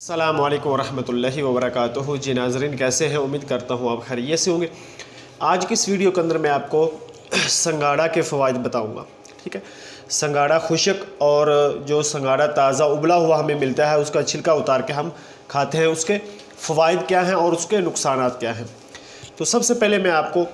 अस्सलाम वालेकुम वरहमतुल्लाहि वबरकातुहू। जी नाज़रीन, कैसे हैं? उम्मीद करता हूँ आप खैरियत से होंगे। आज की इस वीडियो के अंदर मैं आपको संगाड़ा के फ़वाइद बताऊँगा। ठीक है, संगाड़ा खुशक और जो संगाड़ा ताज़ा उबला हुआ हमें मिलता है उसका छिलका उतार के हम खाते हैं, उसके फ़वाइद क्या हैं और उसके नुकसानात क्या हैं। तो सबसे पहले मैं आपको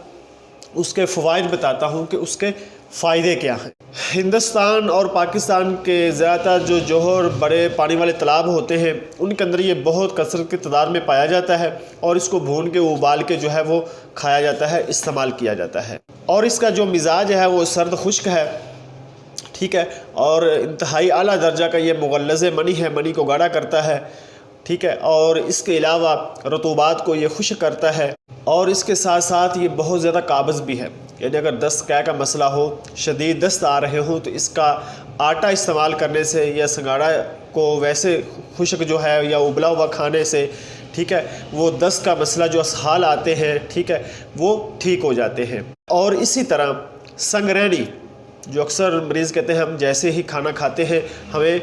उसके फ़वाइद बताता हूँ कि उसके फ़ायदे क्या हैं। हिंदुस्तान और पाकिस्तान के ज़्यादातर जो जोहर बड़े पानी वाले तालाब होते हैं उनके अंदर ये बहुत कसरत की तादाद में पाया जाता है और इसको भून के उबाल के जो है वो खाया जाता है, इस्तेमाल किया जाता है। और इसका जो मिजाज है वो सर्द खुश्क है। ठीक है, और इंतहाई आला दर्जा का ये मुगल्लज़ मनी है, मनी को गाढ़ा करता है। ठीक है, और इसके अलावा रतूबात को ये खुश्क करता है और इसके साथ साथ ये बहुत ज़्यादा काबज़ भी है। यानी अगर दस्त क्या का मसला हो, शदीद दस्त आ रहे हों, तो इसका आटा इस्तेमाल करने से या संगाड़ा को वैसे खुश्क जो है या उबला हुआ खाने से, ठीक है, वो दस्त का मसला जो असहाल आते हैं, ठीक है, वो ठीक हो जाते हैं। और इसी तरह संगरैनी, जो अक्सर मरीज़ कहते हैं हम जैसे ही खाना खाते हैं हमें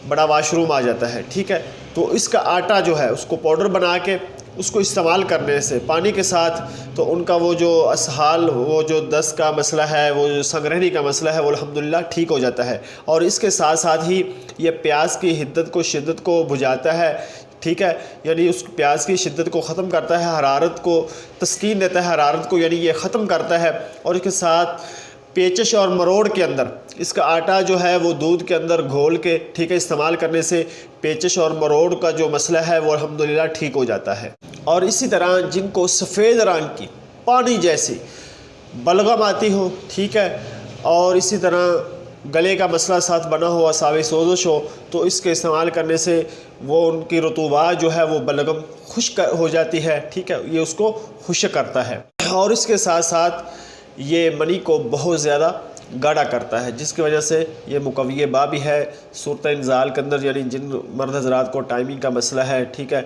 बड़ा वाशरूम आ जाता है, ठीक है, तो इसका आटा जो है उसको पाउडर बना के उसको इस्तेमाल करने से पानी के साथ, तो उनका वो जो असहाल, वो जो दस्त का मसला है, वो जो संगरहनी का मसला है, वो अल्हम्दुलिल्लाह ठीक हो जाता है। और इसके साथ साथ ही ये प्यास की हिद्दत को, शिद्दत को बुझाता है। ठीक है, यानी उस प्यास की शिद्दत को ख़त्म करता है, हरारत को तस्कीन देता है, हरारत को यानी ये ख़त्म करता है। और इसके साथ पेचश और मरोड़ के अंदर इसका आटा जो है वो दूध के अंदर घोल के, ठीक है, इस्तेमाल करने से पेचश और मरोड़ का जो मसला है वो अल्हम्दुलिल्लाह ठीक हो जाता है। और इसी तरह जिनको सफ़ेद रंग की पानी जैसी बलगम आती हो, ठीक है, और इसी तरह गले का मसला साथ बना हो, असावे सोजश हो, तो इसके इस्तेमाल करने से वो उनकी रतूबात जो है वो बलगम खुश्क हो जाती है। ठीक है, ये उसको खुश्क करता है। और इसके साथ साथ ये मनी को बहुत ज़्यादा गाढ़ा करता है, जिसकी वजह से ये मुकव्वी बा भी है सूरत इंजाल के अंदर। यानी जिन मर्द हज़रात को टाइमिंग का मसला है, ठीक है,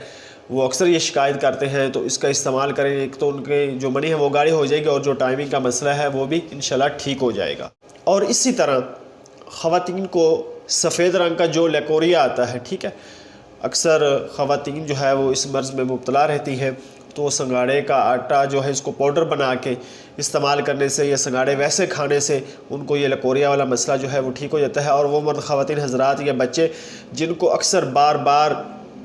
वो अक्सर ये शिकायत करते हैं, तो इसका इस्तेमाल करें। एक तो उनके जो मनी है वो गाढ़ी हो जाएगी और जो टाइमिंग का मसला है वो भी इंशाल्लाह ठीक हो जाएगा। और इसी तरह ख़वातीन को सफ़ेद रंग का जो लेकोरिया आता है, ठीक है, अक्सर ख़वातीन जो है वो इस मर्ज़ में मुब्तला रहती है, तो संगाड़े का आटा जो है इसको पाउडर बना के इस्तेमाल करने से या संगाड़े वैसे खाने से उनको ये लकोरिया वाला मसला जो है वो ठीक हो जाता है। और वो मर्द ख़वातीन हज़रात या बच्चे जिनको अक्सर बार बार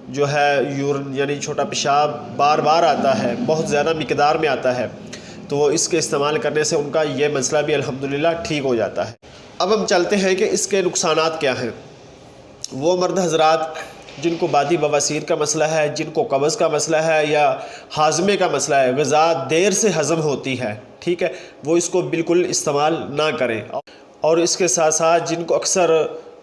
जो है यूरिन यानी छोटा पेशाब बार बार आता है, बहुत ज़्यादा मिकदार में आता है, तो वो इसके इस्तेमाल करने से उनका ये मसला भी अल्हम्दुलिल्लाह ठीक हो जाता है। अब हम चलते हैं कि इसके नुकसानात क्या हैं। वो मर्द हज़रात जिनको बादी बवासीर का मसला है, जिनको कब्ज़ का मसला है या हाजमे का मसला है, ग़िज़ा देर से हज़म होती है, ठीक है, वो इसको बिल्कुल इस्तेमाल ना करें। और इसके साथ साथ जिनको अक्सर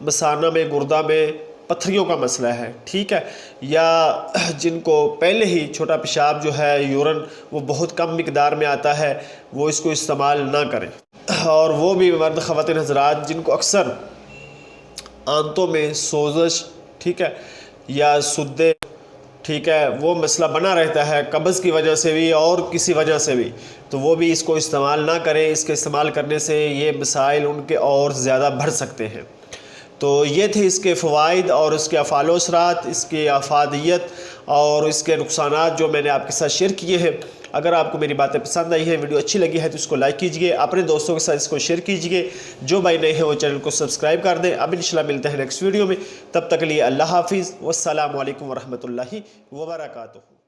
मसाना में, गुर्दा में पत्थरियों का मसला है, ठीक है, या जिनको पहले ही छोटा पेशाब जो है यूरिन वो बहुत कम मिकदार में आता है, वो इसको इस्तेमाल ना करें। और वो भी मर्द ख़वातीन हज़रात जिनको अक्सर आंतों में सोजश, ठीक है, या सुद्दे, ठीक है, वो मसला बना रहता है कब्ज़ की वजह से भी और किसी वजह से भी, तो वो भी इसको इस्तेमाल ना करें। इसके इस्तेमाल करने से ये मसाइल उनके और ज़्यादा बढ़ सकते हैं। तो ये थे इसके फ़वाइद और इसके अफ़ाल असरात, इसकी अफादियत और इसके नुकसानात जो मैंने आपके साथ शेयर किए हैं। अगर आपको मेरी बातें पसंद आई है, वीडियो अच्छी लगी है, तो इसको लाइक कीजिए, अपने दोस्तों के साथ इसको शेयर कीजिए। जो भाई नए हैं वो चैनल को सब्सक्राइब कर दें। अब इंशाल्लाह मिलते हैं नेक्स्ट वीडियो में, तब तक के लिए अल्लाह हाफिज़, वस्सलामु अलैकुम वरहमतुल्लाहि वबरकातुहू।